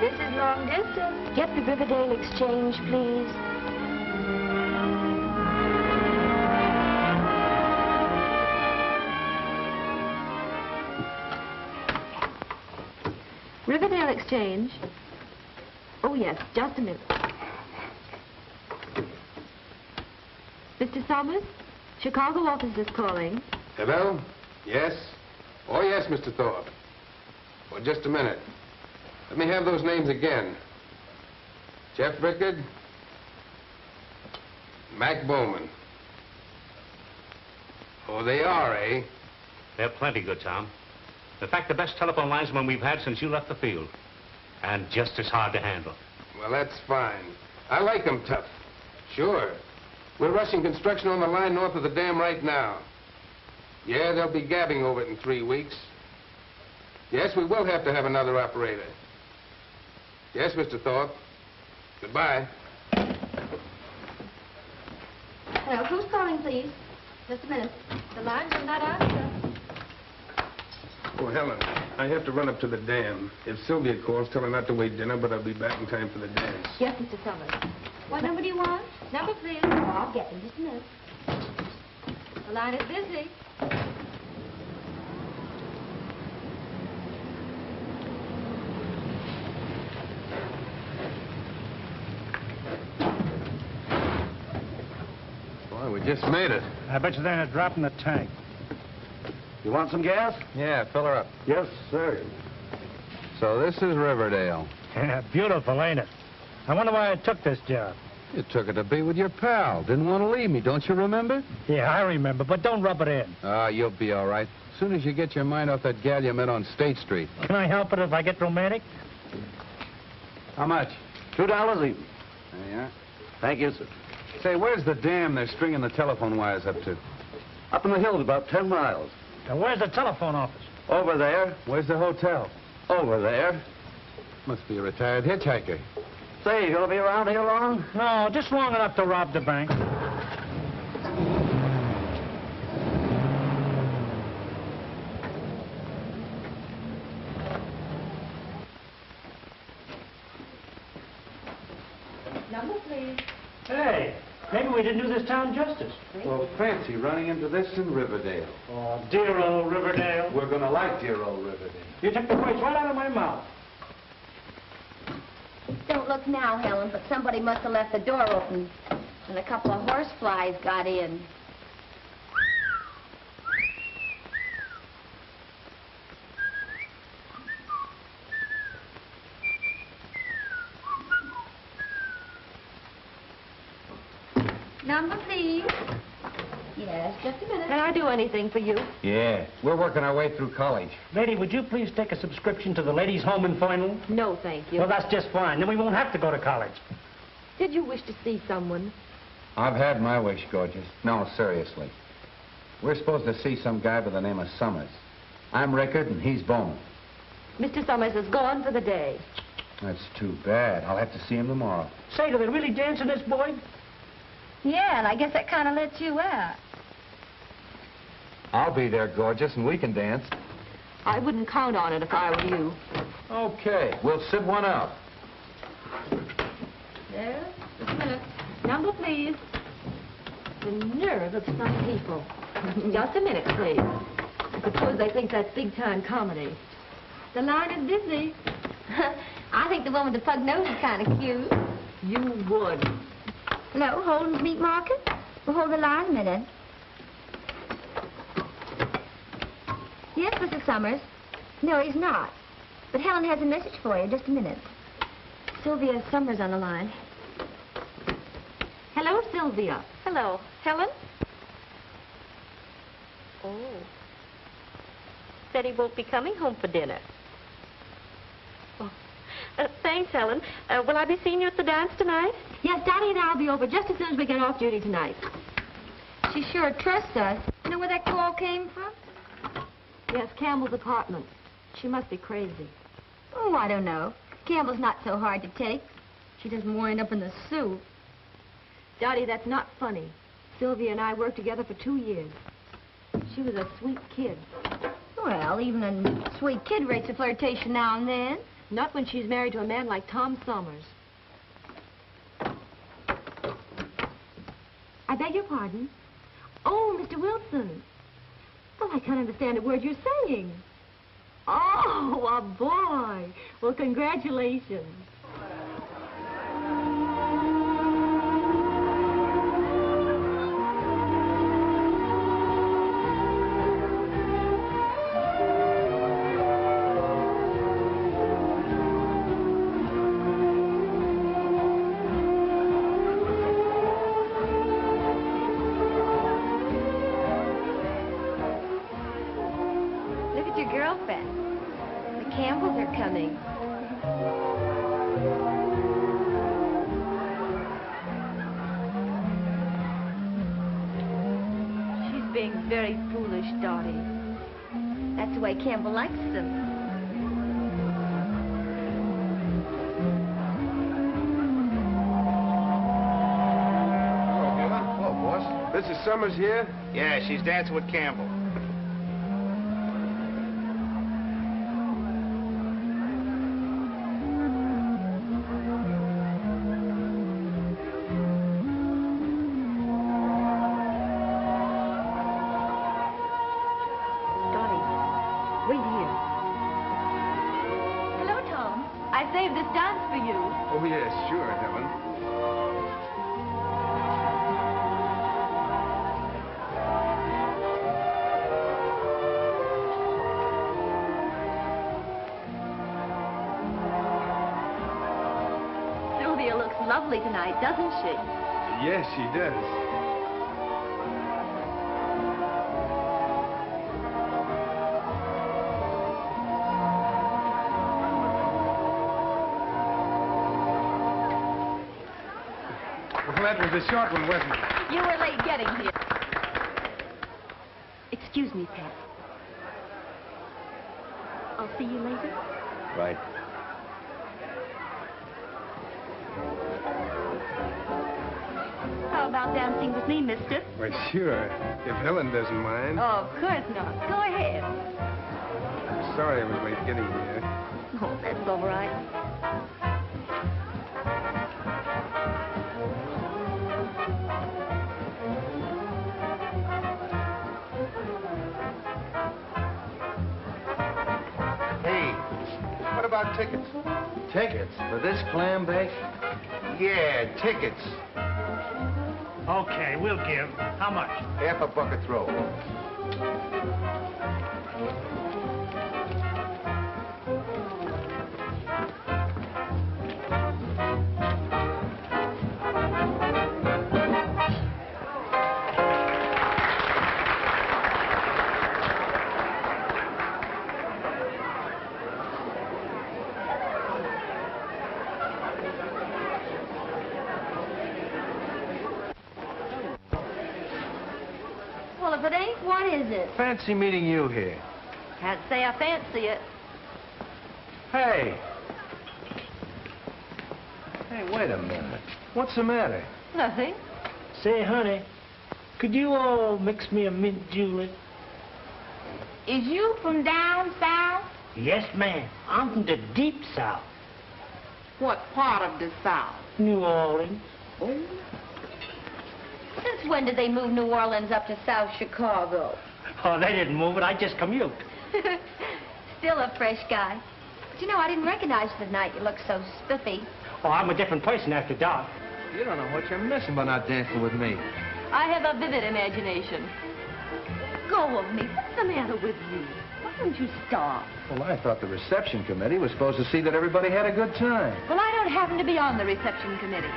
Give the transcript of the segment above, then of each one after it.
This is long distance. Get the Riverdale Exchange, please. Riverdale Exchange? Oh, yes, just a minute. Mr. Summers, Chicago office is calling. Hello? Yes? Oh, yes, Mr. Thorpe. Well, just a minute. Let me have those names again. Jeff Rickard. Mac Bowman. Oh, they are, eh? They're plenty good, Tom. In fact, the best telephone linesman we've had since you left the field. And just as hard to handle. Well, that's fine. I like them tough. Sure. We're rushing construction on the line north of the dam right now. Yeah, they'll be gabbing over it in 3 weeks. Yes, we will have to have another operator. Yes, Mr. Thorpe. Goodbye. Hello, who's calling, please? Just a minute. The lines are not answer. Oh, Helen, I have to run up to the dam. If Sylvia calls, tell her not to wait dinner, but I'll be back in time for the dance. Yes, Mr. Summers. What number do you want? Number, please. Oh, I'll get them. Just a minute. The line is busy. Boy, we just made it. I bet you they're in a drop in the tank. You want some gas? Yeah, fill her up. Yes, sir. So this is Riverdale. Yeah, beautiful, ain't it? I wonder why I took this job. You took it to be with your pal. Didn't want to leave me, don't you remember? Yeah, I remember, but don't rub it in. Ah, you'll be all right. As soon as you get your mind off that gal you met on State Street. Can I help it if I get romantic? How much? $2 even. There you are. Thank you, sir. Say, where's the dam they're stringing the telephone wires up to? Up in the hills, about 10 miles. Now, where's the telephone office? Over there. Where's the hotel? Over there. Must be a retired hitchhiker. Say, you gonna be around here long? No, just long enough to rob the bank. Number, please. Hey, maybe we didn't do this town justice. Well, fancy running into this in Riverdale. Oh, dear old Riverdale. We're gonna like dear old Riverdale. You took the words right out of my mouth. Don't look now, Helen, but somebody must have left the door open, and a couple of horseflies got in. Number, please. Yes, just a minute. Can I do anything for you? Yeah, we're working our way through college. Lady, would you please take a subscription to the Ladies' Home in Foynell? No, thank you. Well, that's just fine. Then we won't have to go to college. Did you wish to see someone? I've had my wish, gorgeous. No, seriously. We're supposed to see some guy by the name of Summers. I'm Rickard, and he's Bowman. Mr. Summers is gone for the day. That's too bad. I'll have to see him tomorrow. Say, do they really dance in this, boy? Yeah, and I guess that kind of lets you out. I'll be there, gorgeous, and we can dance. I wouldn't count on it if I were you. Okay, we'll sit one out. There, just a minute. Number, please. The nerve of some people. Just a minute, please. I suppose they think that's big-time comedy. The line is busy. I think the one with the pug nose is kind of cute. You would. Hello, Holden's Meat Market? We'll hold the line a minute. Yes, Mrs. Summers. No, he's not. But Helen has a message for you. Just a minute. Sylvia Summers on the line. Hello, Sylvia. Hello. Helen? Oh. Said he won't be coming home for dinner. Oh. Thanks, Helen. Will I be seeing you at the dance tonight? Yes, Dottie and I'll be over just as soon as we get off duty tonight. She sure trusts us. You know where that call came from? Yes, Campbell's apartment. She must be crazy. Oh, I don't know. Campbell's not so hard to take. She doesn't wind up in the soup. Dottie, that's not funny. Sylvia and I worked together for 2 years. She was a sweet kid. Well, even a sweet kid rates a flirtation now and then. Not when she's married to a man like Tom Summers. I beg your pardon? Oh, Mr. Wilson. Well, I can't understand a word you're saying. Oh, a boy. Well, congratulations. Very foolish, Dottie. That's the way Campbell likes them. Hello, Miller. Hello, boss. Mrs. Summers here? Yeah, she's dancing with Campbell. Oh, yes, sure, Helen. Sylvia looks lovely tonight, doesn't she? Yes, she does. Well, that was a short one, wasn't it? You were late getting here. Excuse me, Pat. I'll see you later. Right. How about dancing with me, mister? Well, sure, if Helen doesn't mind. Oh, of course not. Go ahead. I'm sorry I was late getting here. Oh, that's all right. What about tickets? Tickets for this clam bake? Yeah, tickets. Okay, we'll give. How much? Half a bucket throw. Well, if it ain't, what is it? Fancy meeting you here. Can't say I fancy it. Hey. Hey, wait a minute. What's the matter? Nothing. Say, honey, could you all mix me a mint julep? Is you from down south? Yes, ma'am. I'm from the deep south. What part of the south? New Orleans. Oh. Since when did they move New Orleans up to South Chicago? Oh, they didn't move it. I just commute. Still a fresh guy. But you know, I didn't recognize you tonight. You look so spiffy. Oh, I'm a different person after dark. You don't know what you're missing by not dancing with me. I have a vivid imagination. Go of me. What's the matter with you? Why don't you stop? Well, I thought the reception committee was supposed to see that everybody had a good time. Well, I don't happen to be on the reception committee.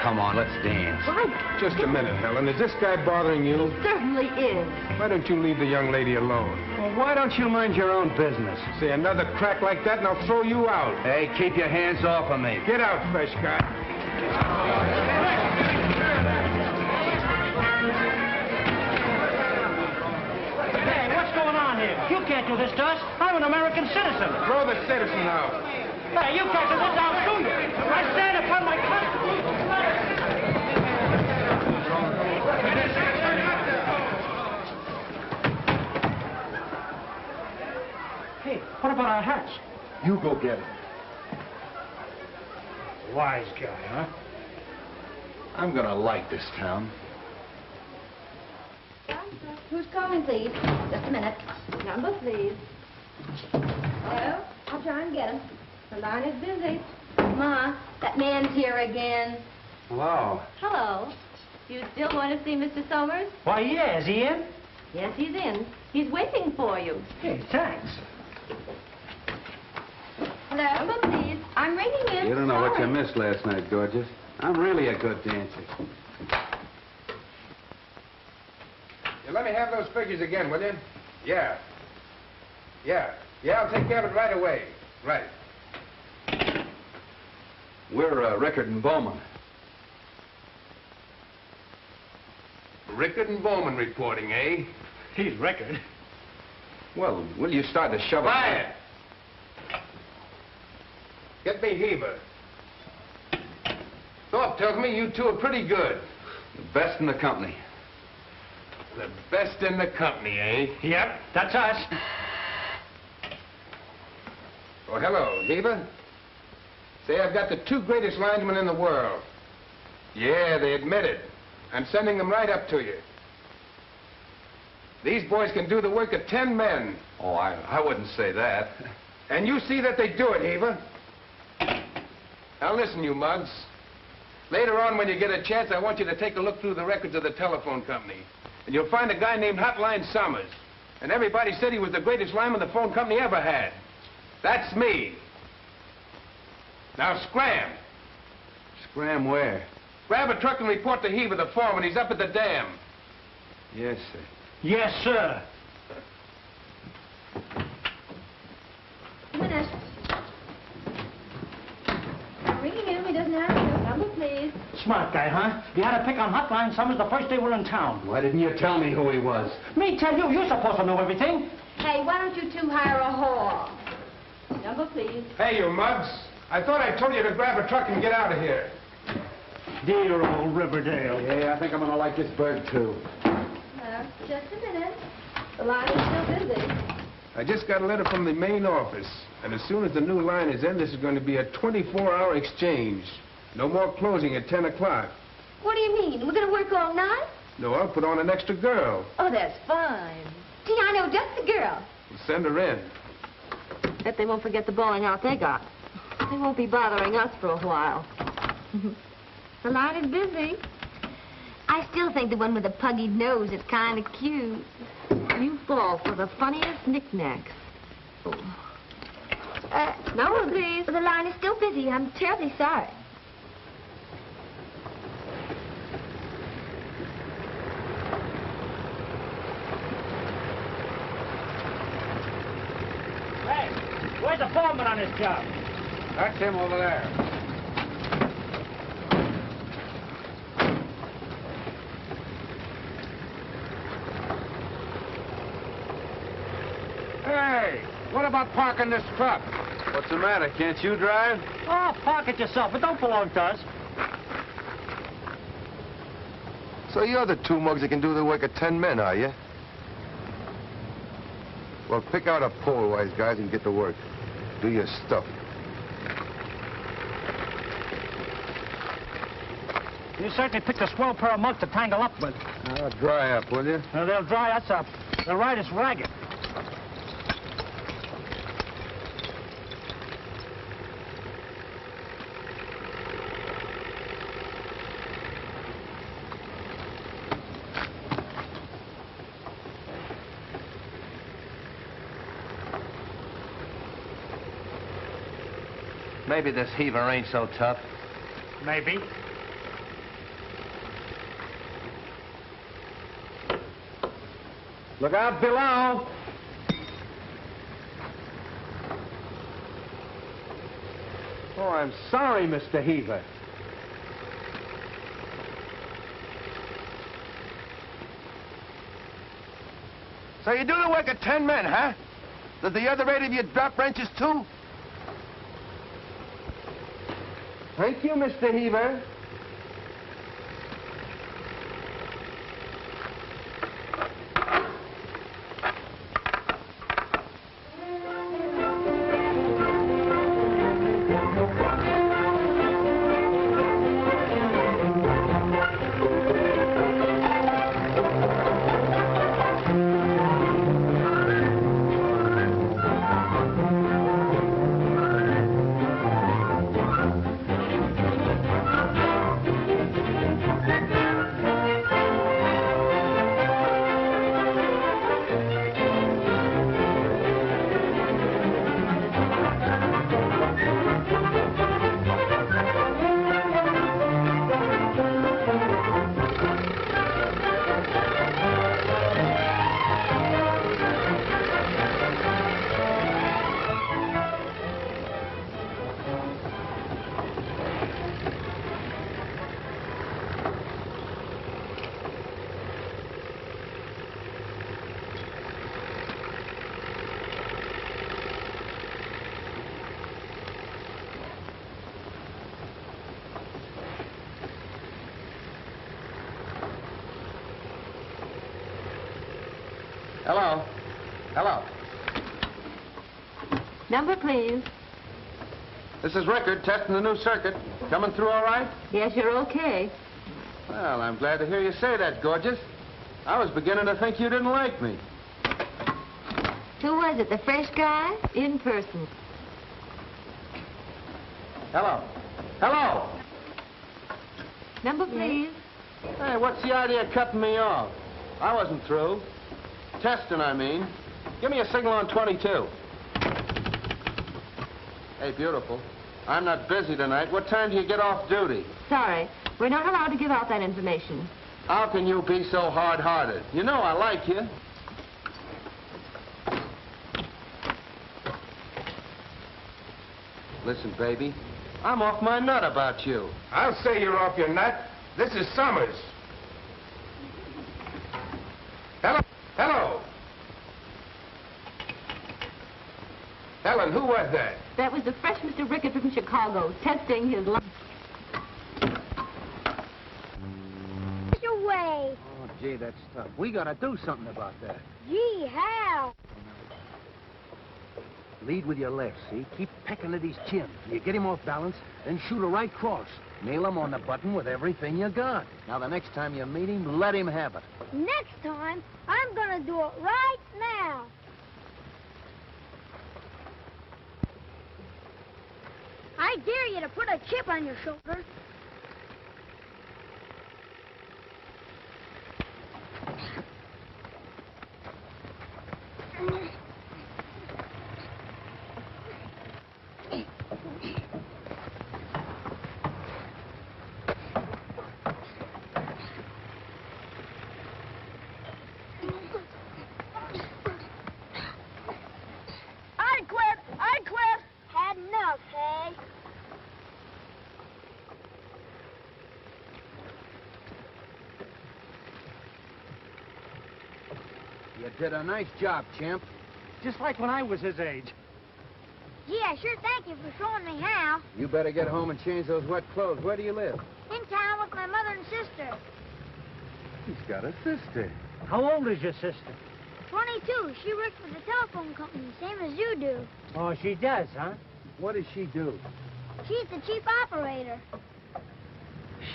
Come on, let's dance. Why? Just a minute, Helen. Is this guy bothering you? He certainly is. Why don't you leave the young lady alone? Well, why don't you mind your own business? Say another crack like that and I'll throw you out. Hey, keep your hands off of me. Get out, fresh guy. Hey, what's going on here? You can't do this to us. I'm an American citizen. Throw the citizen out. Hey, you can't do this. I'll shoot you. I stand upon my constitution. about our hats? You go get him. Wise guy, huh? I'm gonna like this town. Who's calling, please? Just a minute. Number, please. Well, I'll try and get him. The line is busy. Ma, that man's here again. Hello. Hello. You still want to see Mr. Somers? Why, yeah. Is he in? Yes, he's in. He's waiting for you. Hey, thanks. Hello? Number, please. I'm ringing in. You don't know what you Sorry. missed last night, gorgeous. I'm really a good dancer. You let me have those figures again, will you? Yeah. Yeah, I'll take care of it right away. Right. We're Rickard and Bowman. Rickard and Bowman reporting, eh? He's Rickard. Well, will you start to shove it? Quiet! Get me Heber. Thorpe tells me you two are pretty good. The best in the company. The best in the company, eh? Yep, that's us. Oh, hello, Heber. Say, I've got the two greatest linemen in the world. Yeah, they admit it. I'm sending them right up to you. These boys can do the work of 10 men. Oh, I wouldn't say that. And you see that they do it, Heber. Now listen, you mugs. Later on, when you get a chance, I want you to take a look through the records of the telephone company. And you'll find a guy named Hotline Summers. And everybody said he was the greatest lineman the phone company ever had. That's me. Now scram. Scram where? Grab a truck and report to Heber, the foreman. He's up at the dam. Yes, sir. Yes, sir. A minute. I'm ringing him. He doesn't answer. Number, please. Smart guy, huh? He had to pick on Hotline Summers the first day we were in town. Why didn't you tell me who he was? Me tell you, you're supposed to know everything. Hey, why don't you two hire a whore? Number, please. Hey, you mugs. I thought I told you to grab a truck and get out of here. Dear old Riverdale. Yeah, I think I'm gonna like this bird, too. Just a minute. The line is still busy. I just got a letter from the main office. And as soon as the new line is in, this is going to be a 24-hour exchange. No more closing at 10 o'clock. What do you mean? We're going to work all night? No, I'll put on an extra girl. Oh, that's fine. Gee, I know just the girl. We'll send her in. Bet they won't forget the bowling out they got. They won't be bothering us for a while. The line is busy. I still think the one with the puggy nose is kind of cute. You fall for the funniest knickknacks. Oh. No, please. The line is still busy. I'm terribly sorry. Hey, where's the foreman on this job? That's him over there. Hey, what about parking this truck? What's the matter? Can't you drive? Oh, park it yourself. It don't belong to us. So you're the two mugs that can do the work of 10 men, are you? Well, pick out a pole, wise guys, and get to work. Do your stuff. You certainly picked a swell pair of mugs to tangle up with. Dry up, will you? Now, they'll dry us up. They'll ride us ragged. Maybe this heaver ain't so tough. Maybe. Look out below. Oh, I'm sorry, Mr. Heaver. So you do the work of 10 men, huh? Does the other 8 of you drop wrenches, too? Thank you, Mr. Heaver. Hello? Hello? Number, please. This is Rickard, testing the new circuit. Coming through all right? Yes, you're okay. Well, I'm glad to hear you say that, gorgeous. I was beginning to think you didn't like me. Who was it, the fresh guy? In person. Hello? Hello? Number, please. Hey, what's the idea of cutting me off? I wasn't through. Testing, I mean. Give me a signal on 22. Hey, beautiful. I'm not busy tonight. What time do you get off duty? Sorry, we're not allowed to give out that information. How can you be so hard-hearted? You know I like you. Listen, baby, I'm off my nut about you. I'll say you're off your nut. This is Summers. Hello? Hello? Helen, who was that? That was the fresh Mr. Rickard from Chicago, testing his lunch. Away. Oh, gee, that's tough. We gotta do something about that. Gee, how? Lead with your left, see? Keep pecking at his chin. You get him off balance, then shoot a right cross. Nail him on the button with everything you got. Now, the next time you meet him, let him have it. Next time, I'm gonna do it right now. I dare you to put a chip on your shoulder. I quit. Had enough, hey? You did a nice job, champ. Just like when I was his age. Gee, I sure thank you for showing me how. You better get home and change those wet clothes. Where do you live? In town with my mother and sister. He's got a sister. How old is your sister? 22. She works for the telephone company, same as you do. Oh, she does, huh? What does she do? She's the chief operator.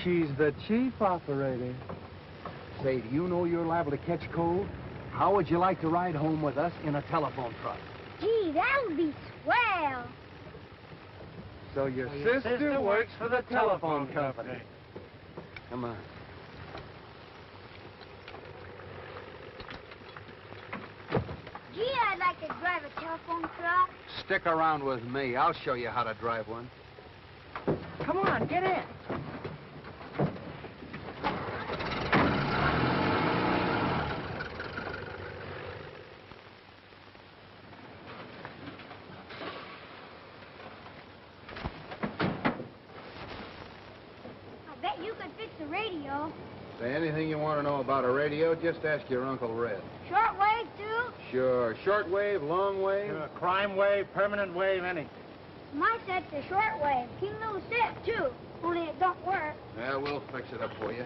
She's the chief operator. Say, do you know you're liable to catch cold? How would you like to ride home with us in a telephone truck? Gee, that would be swell. So your Sister works for the telephone company. Come on. Gee, I'd like to drive a telephone truck. Stick around with me. I'll show you how to drive one. Come on, get in. I bet you could fix the radio. Say, anything you want to know about a radio, just ask your Uncle Red. Shortwave, too? Sure. Shortwave, long wave. Crime wave, permanent wave, any. My set's a shortwave. King Lou's set, too. Only it don't work. Yeah, we'll fix it up for you.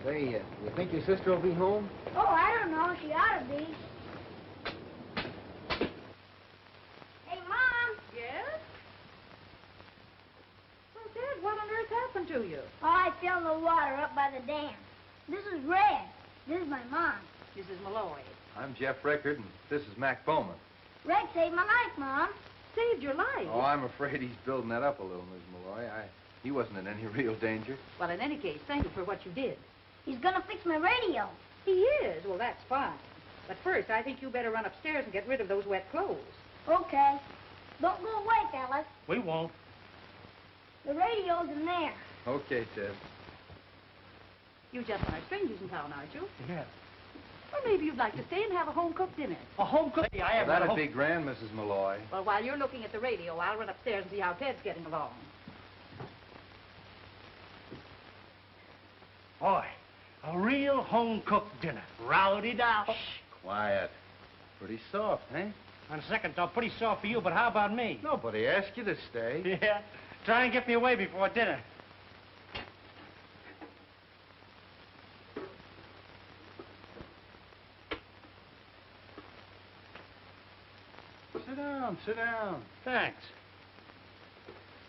Say, you think your sister will be home? Oh, I don't know. She ought to be. Hey, Mom. Yes? Well, Dad, what on earth happened to you? Oh, I fell in the water up by the dam. This is Red. This is my mom. Mrs. Malloy. I'm Jeff Rickard, and this is Mac Bowman. Red saved my life, Mom. Saved your life. Oh, I'm afraid he's building that up a little, Miss Malloy. He wasn't in any real danger. Well, in any case, thank you for what you did. He's gonna fix my radio. He is. Well, that's fine. But first, I think you better run upstairs and get rid of those wet clothes. Okay. Don't go away, fellas. We won't. The radio's in there. Okay, Ted. You gentlemen are strangers in town, aren't you? Yeah. Well, maybe you'd like to stay and have a home-cooked dinner. A home cook? I have That'd be grand, Mrs. Malloy. Well, while you're looking at the radio, I'll run upstairs and see how Ted's getting along. Boy, a real home-cooked dinner. Rowdy-dow. Quiet. Pretty soft, eh? On second thought, pretty soft for you, but how about me? Nobody asked you to stay. Yeah. Try and get me away before dinner. Sit down, sit down. Thanks.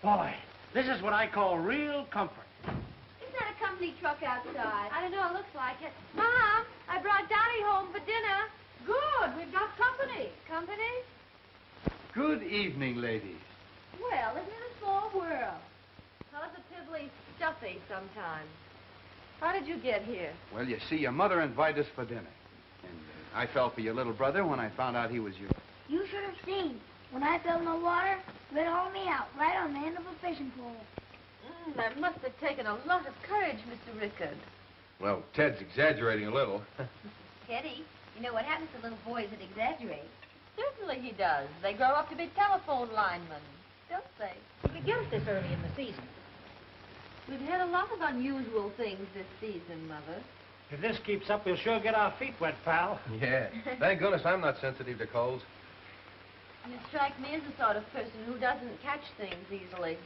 Boy, this is what I call real comfort. Isn't that a company truck outside? I don't know, it looks like it. Mom, I brought Donnie home for dinner. Good, we've got company. Company? Good evening, ladies. Well, isn't it a small world? Positively stuffy sometimes. How did you get here? Well, you see, your mother invited us for dinner. And I fell for your little brother when I found out he was yours. You should have seen. When I fell in the water, it hauled me out right on the end of a fishing pole. That must have taken a lot of courage, Mr. Rickard. Well, Ted's exaggerating a little. Teddy, you know what happens to little boys that exaggerate? Certainly he does. They grow up to be telephone linemen, don't they? You get us this early in the season. We've had a lot of unusual things this season, Mother. If this keeps up, we'll sure get our feet wet, pal. Yeah. Thank goodness I'm not sensitive to colds. You strike me as the sort of person who doesn't catch things easily.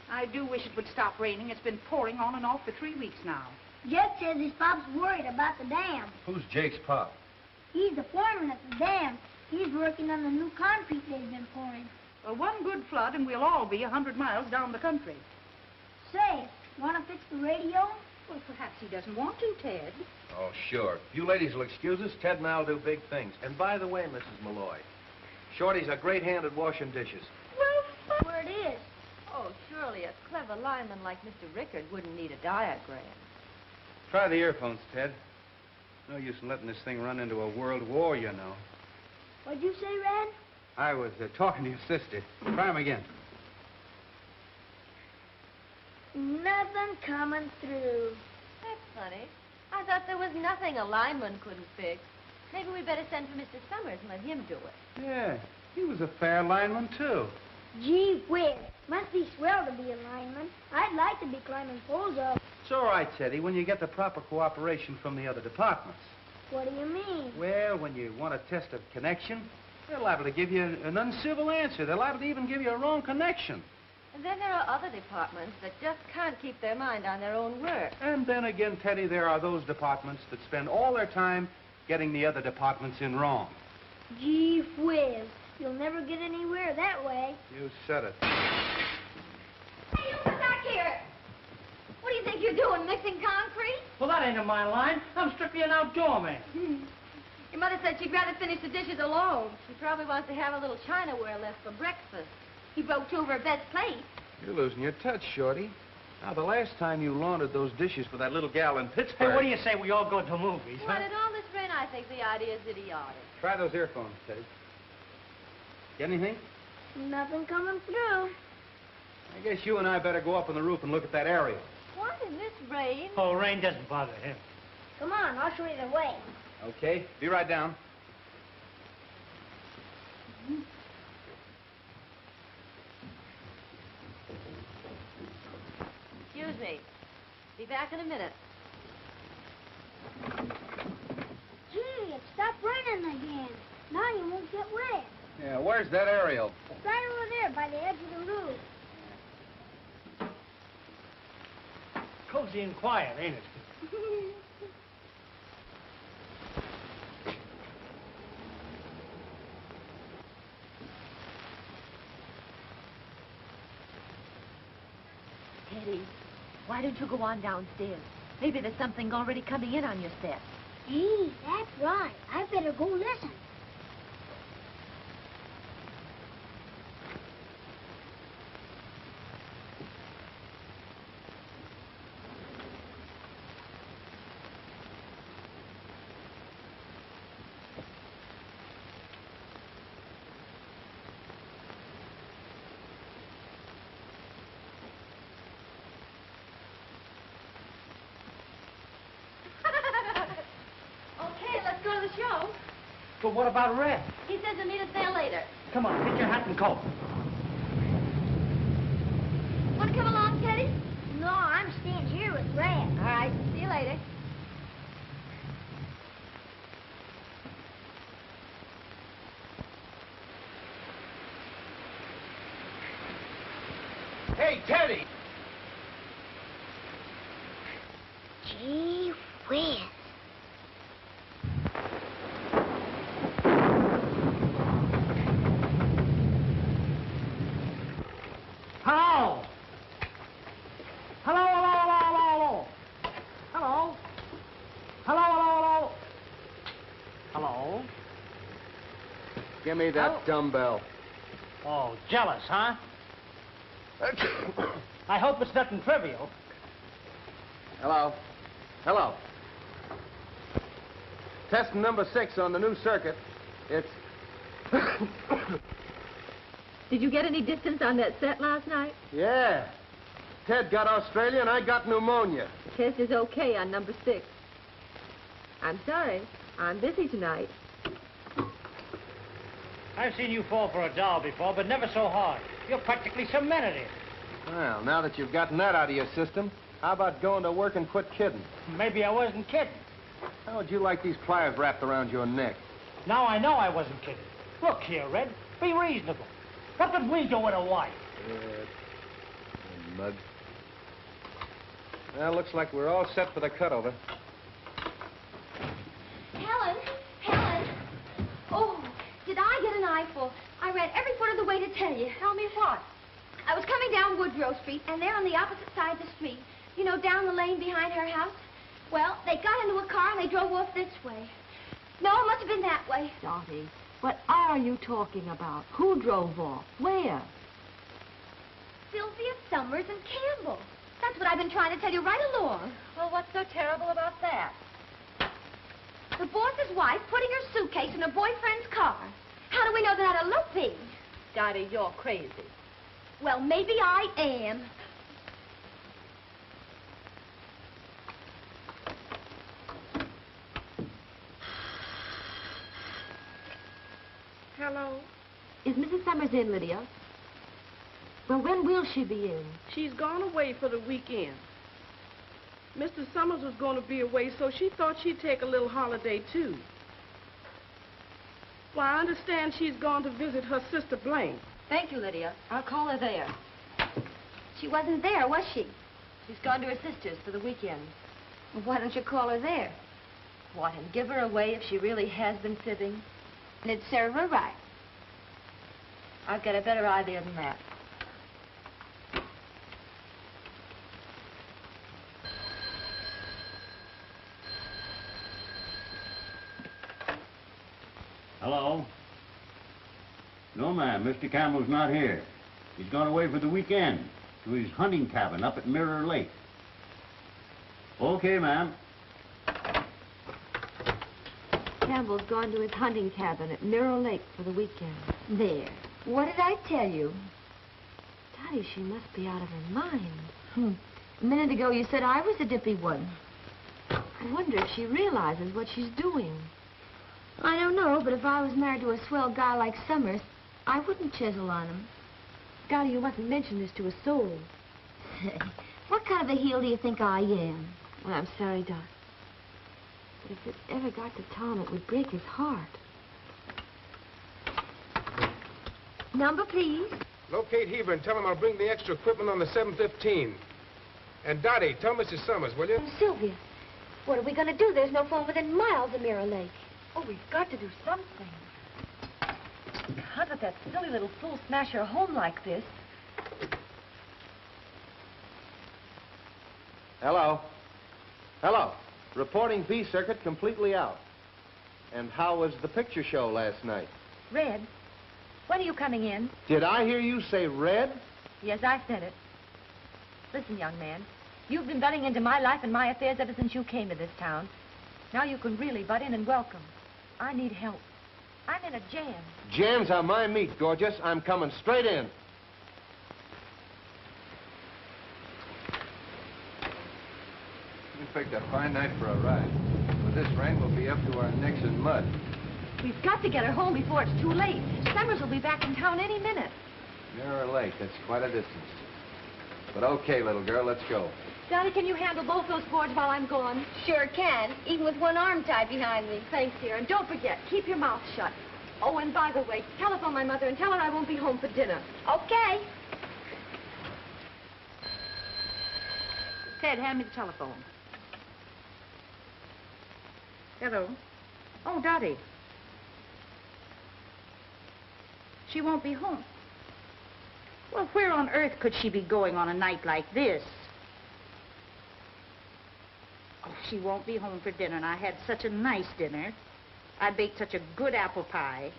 I do wish it would stop raining. It's been pouring on and off for 3 weeks now. Jeff says his pop's worried about the dam. Who's Jake's pop? He's the foreman at the dam. He's working on the new concrete they've been pouring. Well, one good flood and we'll all be 100 miles down the country. Say, want to fix the radio? Well, perhaps he doesn't want to, Ted. Oh, sure. If you ladies will excuse us, Ted and I'll do big things. And by the way, Mrs. Malloy, Shorty's a great hand at washing dishes. Well, Where it is. oh, surely a clever lineman like Mr. Rickard wouldn't need a diagram. Try the earphones, Ted. No use in letting this thing run into a world war, you know. What'd you say, Red? I was talking to your sister. Try 'em again. Nothing coming through. That's funny. I thought there was nothing a lineman couldn't fix. Maybe we better send for Mr. Summers and let him do it. Yeah, he was a fair lineman, too. Gee whiz. Must be swell to be a lineman. I'd like to be climbing poles up. It's all right, Teddy, when you get the proper cooperation from the other departments. What do you mean? Well, when you want to test a connection, they're liable to give you an uncivil answer. They're liable to even give you a wrong connection. And then there are other departments that just can't keep their mind on their own work. And then again, Teddy, there are those departments that spend all their time getting the other departments in wrong. Gee whiz. You'll never get anywhere that way. You said it. Hey, you come back here! What do you think you're doing, mixing concrete? Well, that ain't in my line. I'm strictly an outdoor man. Your mother said she'd rather finish the dishes alone. She probably wants to have a little chinaware left for breakfast. He broke two of her best plates. You're losing your touch, Shorty. Now, the last time you laundered those dishes for that little gal in Pittsburgh... Hey, what do you say we all go to movies, huh? Well, in all this rain, I think the idea is idiotic. Try those earphones, Teddy. Get anything? Nothing coming through. I guess you and I better go up on the roof and look at that aerial. What in this rain? Oh, rain doesn't bother him. Come on, I'll show you the way. Okay, be right down. Excuse me. Be back in a minute. Gee, it stopped raining again. Now you won't get wet. Yeah, where's that aerial? It's right over there by the edge of the roof. Cozy and quiet, ain't it? Teddy, why don't you go on downstairs? Maybe there's something already coming in on your set. Gee, that's right. I better go listen. Okay, let's go to the show. But what about Red? He says he'll meet us there later. Come on, get your hat and coat. Want to come along, Teddy? No, I'm staying here with Red. All right, see you later. Hey, Teddy! Gee whiz. Give me that dumbbell. Oh, jealous, huh? I hope it's nothing trivial. Hello. Hello. Test number 6 on the new circuit. It's... Did you get any distance on that set last night? Yeah. Ted got Australia and I got pneumonia. The test is okay on number 6. I'm sorry. I'm busy tonight. I've seen you fall for a doll before, but never so hard. You're practically cemented it. Well, now that you've gotten that out of your system, how about going to work and quit kidding? Maybe I wasn't kidding. How would you like these pliers wrapped around your neck? Now I know I wasn't kidding. Look here, Red. Be reasonable. What would we do with a wife? Mug. Well, looks like we're all set for the cutover. Helen! Helen! Oh, did I get an eyeful? I ran every foot of the way to tell you. Tell me what? I was coming down Woodrow Street, and there on the opposite side of the street, you know, down the lane behind her house, well, they got into a car and they drove off this way. No, it must have been that way. Dottie, what are you talking about? Who drove off? Where? Sylvia Summers and Campbell. That's what I've been trying to tell you right along. Well, what's so terrible about that? The boss's wife putting her suitcase in her boyfriend's car. How do we know they're not eloping? Dottie, you're crazy. Well, maybe I am. Hello? Is Mrs. Summers in, Lydia? Well, when will she be in? She's gone away for the weekend. Mr. Summers was going to be away, so she thought she'd take a little holiday, too. Well, I understand she's gone to visit her sister Blanche. Thank you, Lydia. I'll call her there. She wasn't there, was she? She's gone to her sister's for the weekend. Well, why don't you call her there? What, and give her away if she really has been fibbing? And it'd serve her right. I've got a better idea than that. Hello? No, ma'am. Mr. Campbell's not here. He's gone away for the weekend to his hunting cabin up at Mirror Lake. Okay, ma'am. Campbell's gone to his hunting cabin at Mirror Lake for the weekend. There. What did I tell you? Dottie, she must be out of her mind. A minute ago you said I was the dippy one. I wonder if she realizes what she's doing. I don't know, but if I was married to a swell guy like Summers, I wouldn't chisel on him. Dottie, you mustn't mention this to a soul. What kind of a heel do you think I am? Well, I'm sorry, Dot. But if it ever got to Tom, it would break his heart. Number, please. Locate Heber and tell him I'll bring the extra equipment on the 7:15. And Dottie, tell Mrs. Summers, will you? Sylvia, what are we going to do? There's no phone within miles of Mirror Lake. Oh, we've got to do something. Can't let that silly little fool smash her home like this. Hello. Hello. Reporting B circuit completely out. And how was the picture show last night? Red, when are you coming in? Did I hear you say red? Yes, I said it. Listen, young man, you've been butting into my life and my affairs ever since you came to this town. Now you can really butt in and welcome. I need help. I'm in a jam. Jams are my meat, gorgeous. I'm coming straight in. We picked a fine night for a ride. With this rain, we'll be up to our necks in mud. We've got to get her home before it's too late. Summers will be back in town any minute. Mirror Lake, that's quite a distance. But okay, little girl, let's go. Dottie, can you handle both those boards while I'm gone? Sure can, even with one arm tied behind me. Thanks, dear. And don't forget, keep your mouth shut. Oh, and by the way, telephone my mother and tell her I won't be home for dinner. Okay. Ted, hand me the telephone. Hello. Oh, Dottie. She won't be home. Well, where on earth could she be going on a night like this? Oh, she won't be home for dinner, and I had such a nice dinner. I baked such a good apple pie.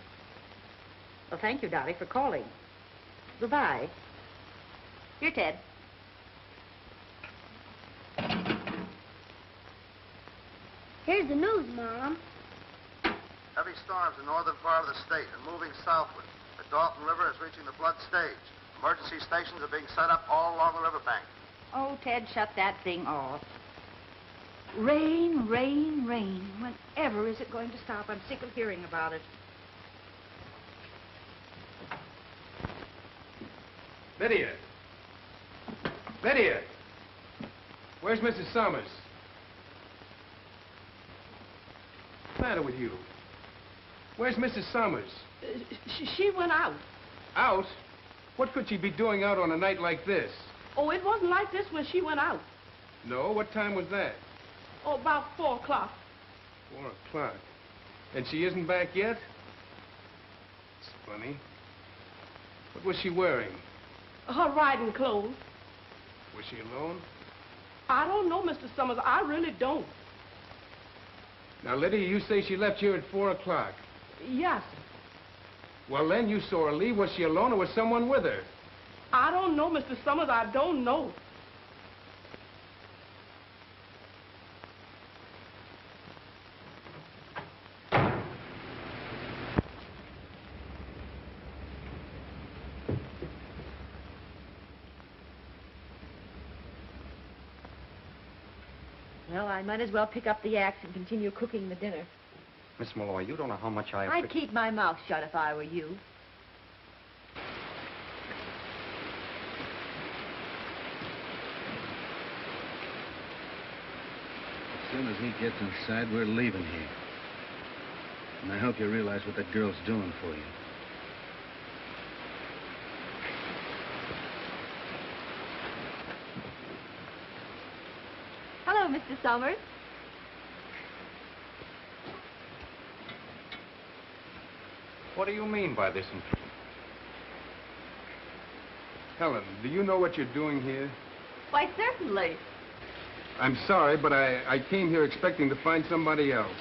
Well, thank you, Dottie, for calling. Goodbye. Here, Ted. Here's the news, Mom. Heavy storms in northern part of the state and moving southward. The Dalton River is reaching the flood stage. Emergency stations are being set up all along the riverbank. Oh, Ted, shut that thing off. Rain, rain, rain. Whenever is it going to stop? I'm sick of hearing about it. Lydia! Lydia! Where's Mrs. Summers? What's the matter with you? Where's Mrs. Summers? She went out. Out? What could she be doing out on a night like this? Oh, it wasn't like this when she went out. No, what time was that? Oh, about 4 o'clock. 4 o'clock. And she isn't back yet? It's funny. What was she wearing? Her riding clothes. Was she alone? I don't know, Mr. Summers. I really don't. Now, Lydia, you say she left here at 4 o'clock. Yes. Well, then you saw her leave. Was she alone or was someone with her? I don't know, Mr. Summers. I don't know. Well, I might as well pick up the axe and continue cooking the dinner. Miss Malloy, you don't know how much I... I'd keep my mouth shut if I were you. As soon as he gets inside, we're leaving here. And I hope you realize what that girl's doing for you. Hello, Mr. Summers. What do you mean by this? Helen, do you know what you're doing here? Why, certainly. I'm sorry, but I came here expecting to find somebody else.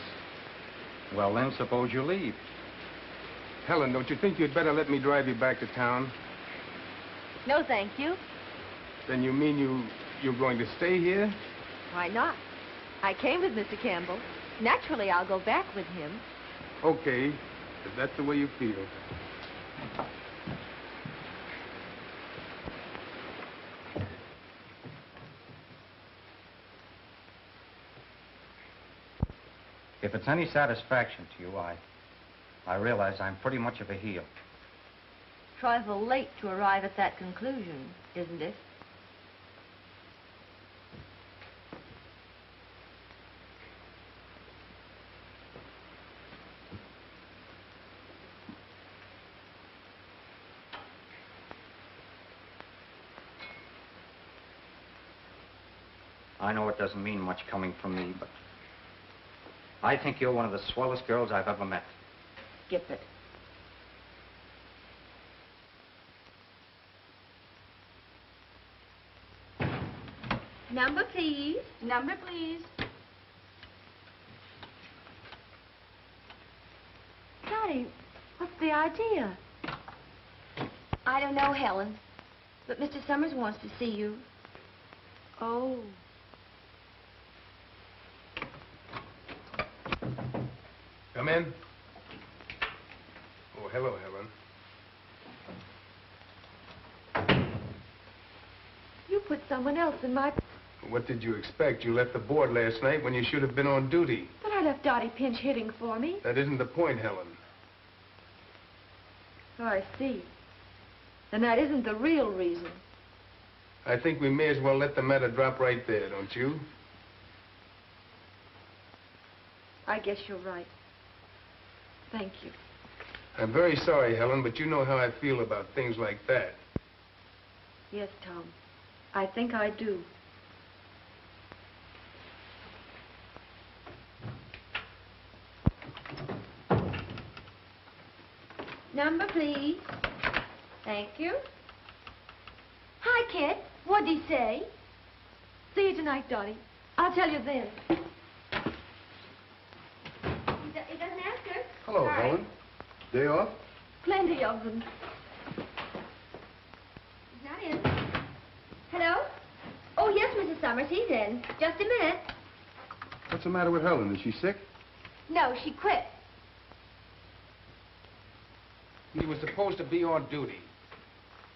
Well, then, suppose you leave. Helen, don't you think you'd better let me drive you back to town? No, thank you. Then you mean you're going to stay here? Why not? I came with Mr. Campbell. Naturally, I'll go back with him. Okay, if that's the way you feel. If it's any satisfaction to you, I realize I'm pretty much of a heel. Trifle late to arrive at that conclusion, isn't it? I know it doesn't mean much coming from me, but I think you're one of the swellest girls I've ever met. Skip it. Number, please. Number, please. Dottie, what's the idea? I don't know, Helen. But Mr. Summers wants to see you. Oh. Come in. Oh, hello, Helen. You put someone else in my... What did you expect? You left the board last night when you should have been on duty. But I left Dottie pinch hitting for me. That isn't the point, Helen. Oh, I see. And that isn't the real reason. I think we may as well let the matter drop right there, don't you? I guess you're right. Thank you. I'm very sorry, Helen, but you know how I feel about things like that. Yes, Tom. I think I do. Number, please. Thank you. Hi, kid. What'd he say? See you tonight, Dottie. I'll tell you then. He doesn't ask her. Hello, Sorry. Helen. Day off? Plenty of them. He's not in. Hello? Oh, yes, Mrs. Summers, he's in. Just a minute. What's the matter with Helen? Is she sick? No, she quit. He was supposed to be on duty.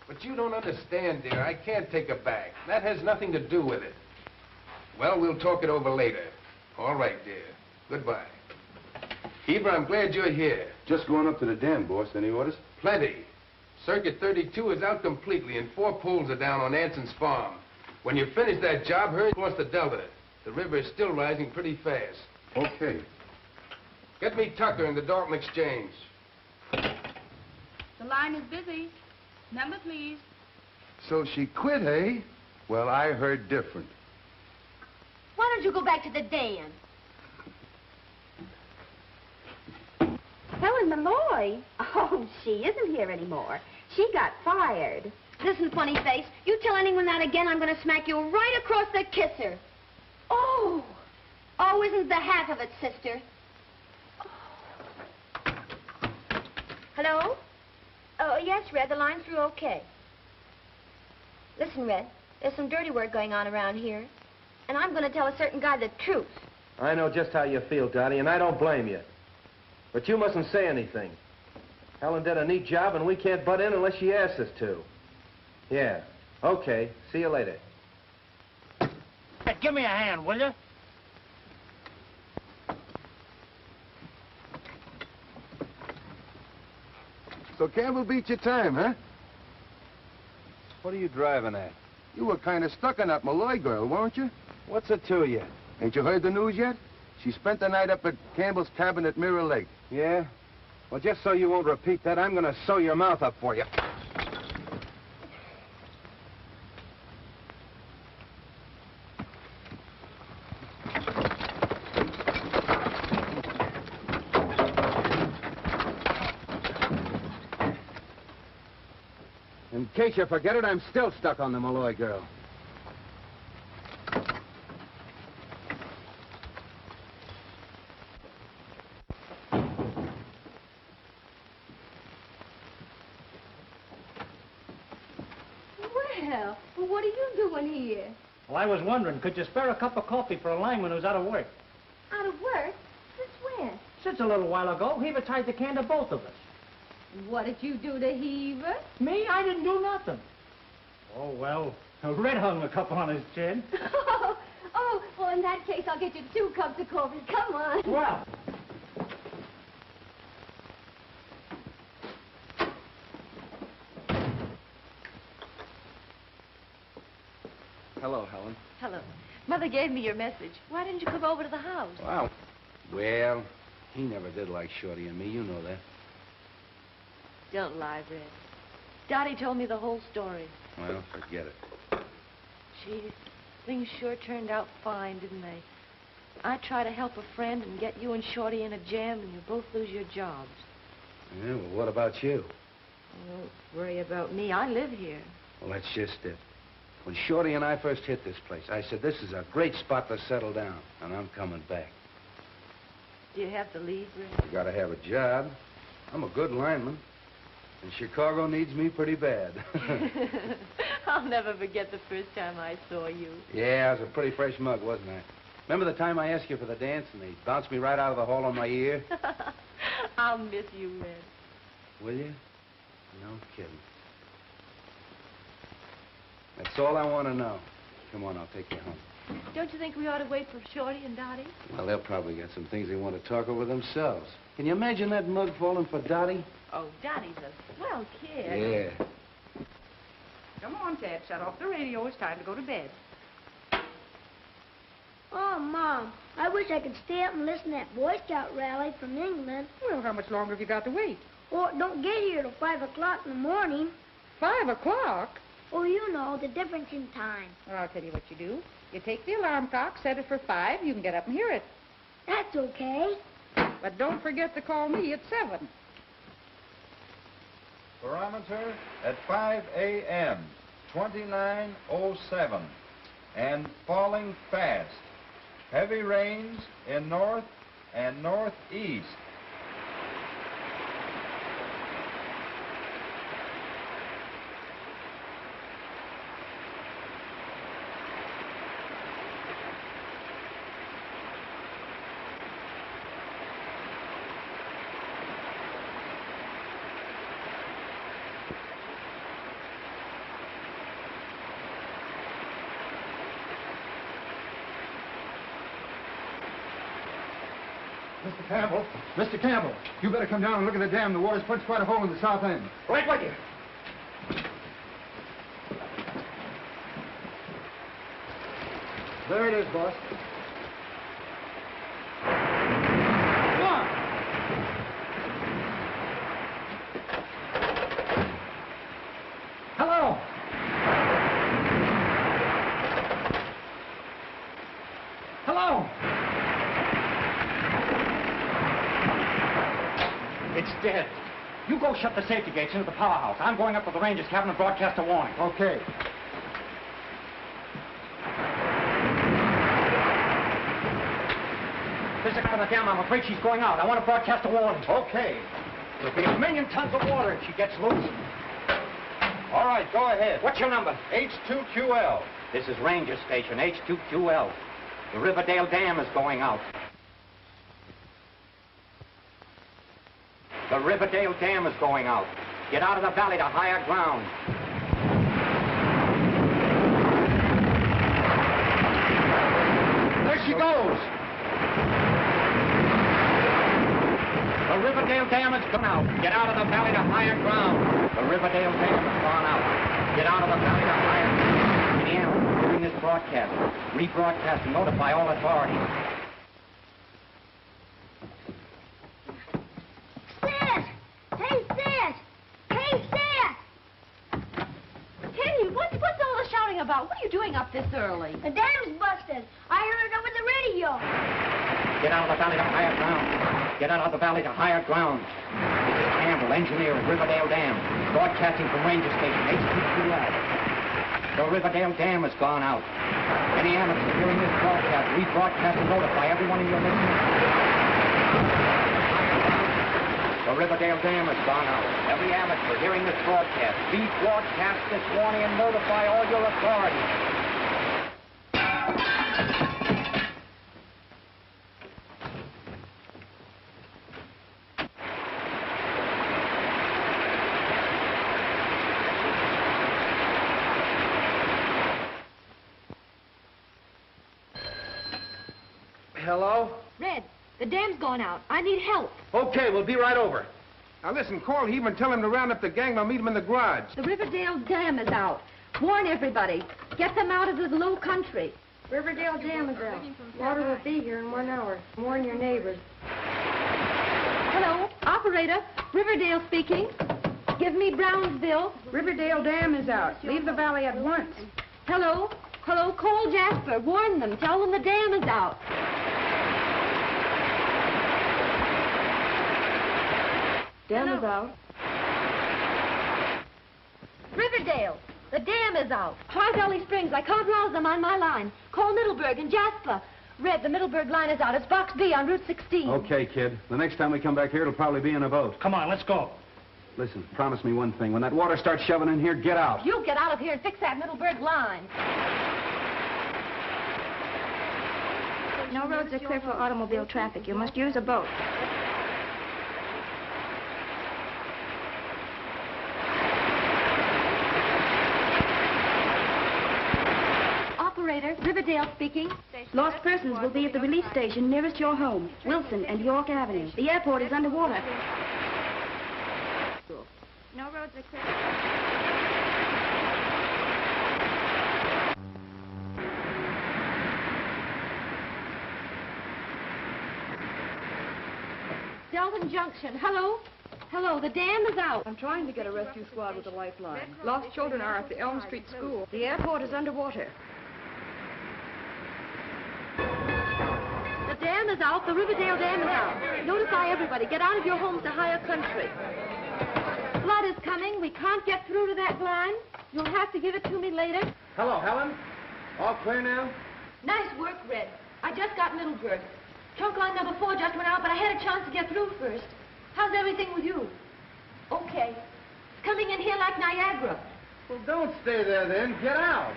But you don't understand, dear. I can't take her back. That has nothing to do with it. Well, we'll talk it over later. All right, dear. Goodbye. Eva, I'm glad you're here. Just going up to the dam, boss. Any orders? Plenty. Circuit 32 is out completely, and 4 poles are down on Anson's farm. When you finish that job, hurry across the delta. The river is still rising pretty fast. Okay. Get me Tucker in the Dalton Exchange. The line is busy. Number, please. So she quit, eh? Well, I heard different. Why don't you go back to the dam? Helen Malloy? Oh, she isn't here anymore. She got fired. Listen, funny face, you tell anyone that again, I'm going to smack you right across the kisser. Oh! Oh, isn't the half of it, sister? Hello? Oh, yes, Red, the line's through okay. Listen, Red, there's some dirty work going on around here, and I'm going to tell a certain guy the truth. I know just how you feel, Dottie, and I don't blame you. But you mustn't say anything. Helen did a neat job, and we can't butt in unless she asks us to. Yeah. Okay. See you later. Hey, give me a hand, will you? So Campbell beat your time, huh? What are you driving at? You were kind of stuck on that Malloy girl, weren't you? What's it to you? Ain't you heard the news yet? She spent the night up at Campbell's cabin at Mirror Lake. Yeah? Well, just so you won't repeat that, I'm going to sew your mouth up for you. In case you forget it, I'm still stuck on the Malloy girl. Well, what are you doing here? Well, I was wondering, could you spare a cup of coffee for a lineman who's out of work? Out of work? Since when? Since a little while ago, Heaver tied the can to both of us. What did you do to Heaver? Me? I didn't do nothing. Oh, well, Red hung a cup on his chin. Oh, well, in that case, I'll get you 2 cups of coffee. Come on. Well. Hello, Helen. Hello. Mother gave me your message. Why didn't you come over to the house? Wow. Well, he never did like Shorty and me. You know that. Don't lie, Red. Dottie told me the whole story. Well, forget it. Gee, things sure turned out fine, didn't they? I try to help a friend and get you and Shorty in a jam, and you both lose your jobs. Yeah, well, what about you? Don't worry about me. I live here. Well, that's just it. When Shorty and I first hit this place, I said, this is a great spot to settle down, and I'm coming back. Do you have to leave, Red? I gotta have a job. I'm a good lineman, and Chicago needs me pretty bad. I'll never forget the first time I saw you. Yeah, I was a pretty fresh mug, wasn't I? Remember the time I asked you for the dance, and they bounced me right out of the hall on my ear? I'll miss you, Red. Will you? No kidding. That's all I want to know. Come on, I'll take you home. Don't you think we ought to wait for Shorty and Dottie? Well, they'll probably get some things they want to talk over themselves. Can you imagine that mug falling for Dottie? Oh, Dottie's a swell kid. Yeah. Come on, Ted. Shut off the radio. It's time to go to bed. Oh, Mom, I wish I could stay up and listen to that Boy Scout rally from England. Well, how much longer have you got to wait? Oh, it don't get here till 5 o'clock in the morning. 5 o'clock? Oh, you know, the difference in time. Well, I'll tell you what you do. You take the alarm clock, set it for 5, you can get up and hear it. That's okay. But don't forget to call me at 7. Barometer at 5 a.m., 2907, and falling fast. Heavy rains in north and northeast. Mr. Campbell. Mr. Campbell, you better come down and look at the dam. The water's punched quite a hole in the south end. Right with you. There it is, boss. Come on. Hello. Hello. It's dead. You go shut the safety gates into the powerhouse. I'm going up to the ranger's cabin and broadcast a warning. Okay. There's a guy on the dam. I'm afraid she's going out. I want to broadcast a warning. Okay. There'll be a million tons of water if she gets loose. All right, go ahead. What's your number? H2QL. This is Ranger Station, H2QL. The Riverdale Dam is going out. The Riverdale Dam is going out. Get out of the valley to higher ground. There she goes. The Riverdale Dam has gone out. Get out of the valley to higher ground. The Riverdale Dam has gone out. Get out of the valley to higher ground. Indiana, during this broadcast, rebroadcast and notify all authorities. Sis! Hey, Sis! Hey, Sis! Kenny, what's all the shouting about? What are you doing up this early? The dam's busted. I heard it over the radio. Get out of the valley to higher ground. Get out of the valley to higher ground. This is Campbell, engineer at Riverdale Dam, broadcasting from Ranger Station, H2QL. The Riverdale Dam has gone out. Any amateur hearing this broadcast, rebroadcast and notify everyone in your listeners. The Riverdale Dam has gone out. Every amateur hearing this broadcast, rebroadcast this warning and notify all your authorities. Hello? Red, the dam's gone out. I need help. Okay, we'll be right over. Now listen, call Heber and tell him to round up the gang. I'll meet him in the garage. The Riverdale Dam is out. Warn everybody. Get them out of this low country. Riverdale Dam is out. Water will be here in 1 hour. Warn your neighbors. Hello, operator. Riverdale speaking. Give me Brownsville. Riverdale Dam is out. Leave the valley at once. Hello? Hello, call Jasper. Warn them. Tell them the dam is out. Dam is out. Riverdale, the dam is out. High Valley Springs, I can't rouse them on my line. Call Middleburg and Jasper. Red, the Middleburg line is out. It's Box B on Route 16. Okay, kid. The next time we come back here, it'll probably be in a boat. Come on, let's go. Listen, promise me one thing. When that water starts shoving in here, get out. You get out of here and fix that Middleburg line. No roads are clear for automobile traffic. You must use a boat. Operator, Riverdale speaking. Lost persons will be at the relief station nearest your home, Wilson and York Avenue. The airport is underwater. No roads are clear. Delvin Junction. Hello? Hello, the dam is out. I'm trying to get a rescue squad with a lifeline. Lost children are at the Elm Street School. The airport is underwater. The dam is out. The Riverdale Dam is out. Notify everybody. Get out of your homes to higher country. Flood is coming. We can't get through to that line. You'll have to give it to me later. Hello, Helen? All clear now? Nice work, Red. I just got Middleburg. Trunk line number 4 just went out, but I had a chance to get through first. How's everything with you? Okay. It's coming in here like Niagara. Well, don't stay there then. Get out.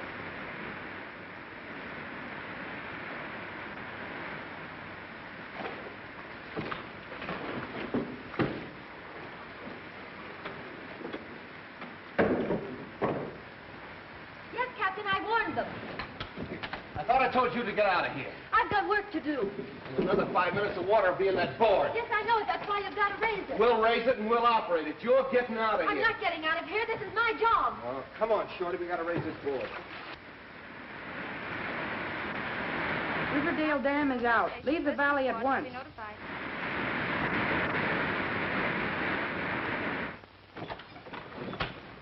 Yes, Captain, I warned them. I thought I told you to get out of here. I've I've got work to do. Another 5 minutes of water will be in that board. Yes, I know it. That's why you've got to raise it. We'll raise it and we'll operate it. You're getting out of I'm here. not getting out of here. This is my job. Oh, come on, Shorty. We got to raise this board. Riverdale Dam is out. Leave the valley at once.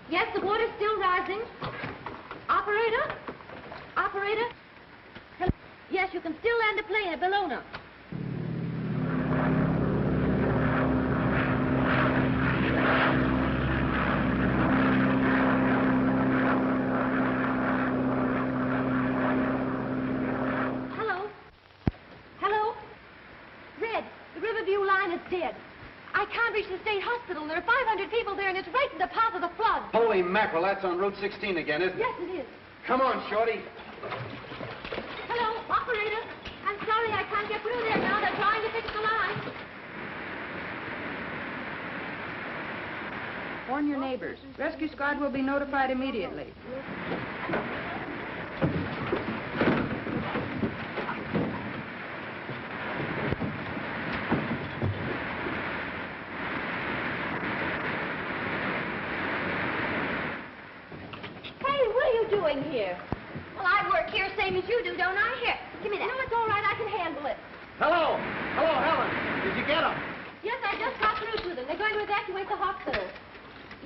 Yes, the water's still rising. Operator? Operator? Hello? Yes, you can still land a plane at Bellona. Hello? Hello? Red, the Riverview line is dead. I can't reach the state hospital. There are 500 people there, and it's right in the path of the flood. Holy mackerel, that's on Route 16 again, isn't it? Yes, it is. Come on, Shorty. Hello, operator. I'm sorry I can't get through there now. They're trying to fix the line. Warn your neighbors. Rescue squad will be notified immediately. Doing here? Well, I work here same as you do, don't I? Here, give me that. No, it's all right. I can handle it. Hello. Hello, Helen. Did you get him? Yes, I just got through to them. They're going to evacuate the hospital.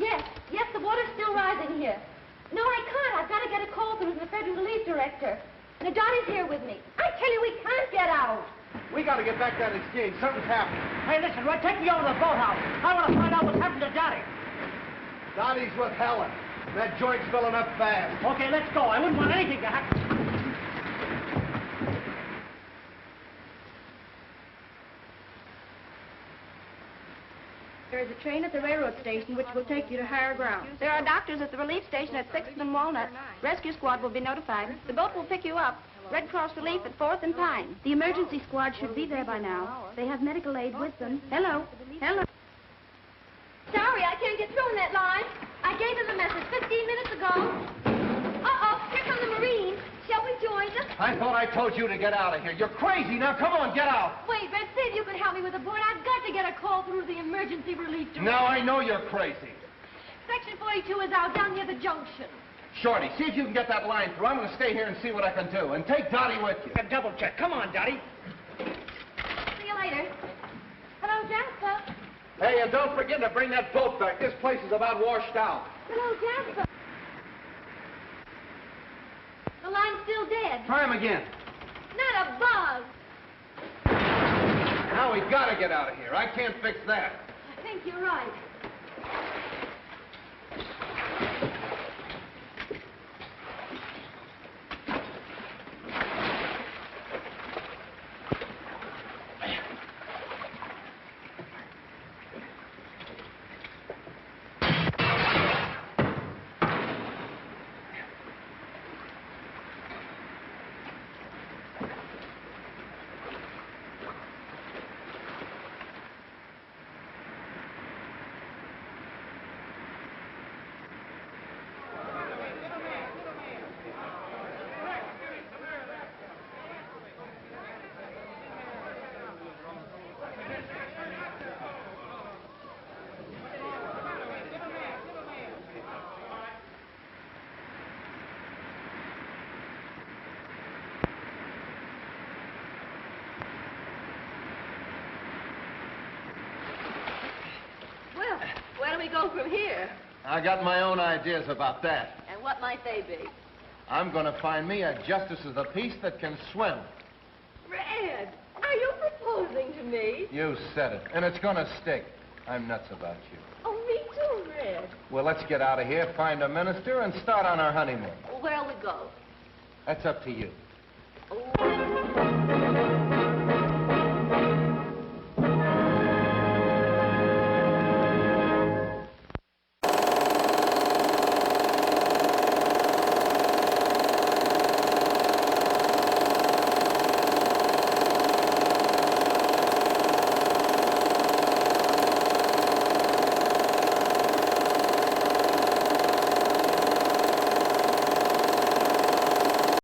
Yes, the water's still rising here. No, I can't. I've got to get a call through from the Federal Relief Director. Now, Donnie's here with me. I tell you, we can't get out. We got to get back down to exchange. Something's happening. Hey, listen, Red, take me over to the boathouse. I want to find out what's happened to Johnny. Donnie's with Helen. That joint's filling up fast. Okay, let's go. I wouldn't want anything to happen. There is a train at the railroad station which will take you to higher ground. There are doctors at the relief station at 6th and Walnut. Rescue squad will be notified. The boat will pick you up. Red Cross Relief at 4th and Pine. The emergency squad should be there by now. They have medical aid with them. Hello? Hello? Sorry, I can't get through in that line. I gave them the message 15 minutes ago. Uh-oh, here come the Marines. Shall we join them? I thought I told you to get out of here. You're crazy. Now, come on, get out. Wait, Red, see if you can help me with the board. I've got to get a call through the emergency relief director. Now, I know you're crazy. Section 42 is out down near the junction. Shorty, see if you can get that line through. I'm going to stay here and see what I can do. And take Dottie with you. Double check. Come on, Dottie. See you later. Hello, Jasper. Hey, and don't forget to bring that boat back. This place is about washed out. Hello, Jasper. The line's still dead. Try him again. Not a bug. Now we've got to get out of here. I can't fix that. I think you're right. Where do we go from here? I got my own ideas about that. And what might they be? I'm going to find me a justice of the peace that can swim. Red, are you proposing to me? You said it, and it's going to stick. I'm nuts about you. Oh, me too, Red. Well, let's get out of here, find a minister, and start on our honeymoon. Where'll we go? That's up to you. Oh.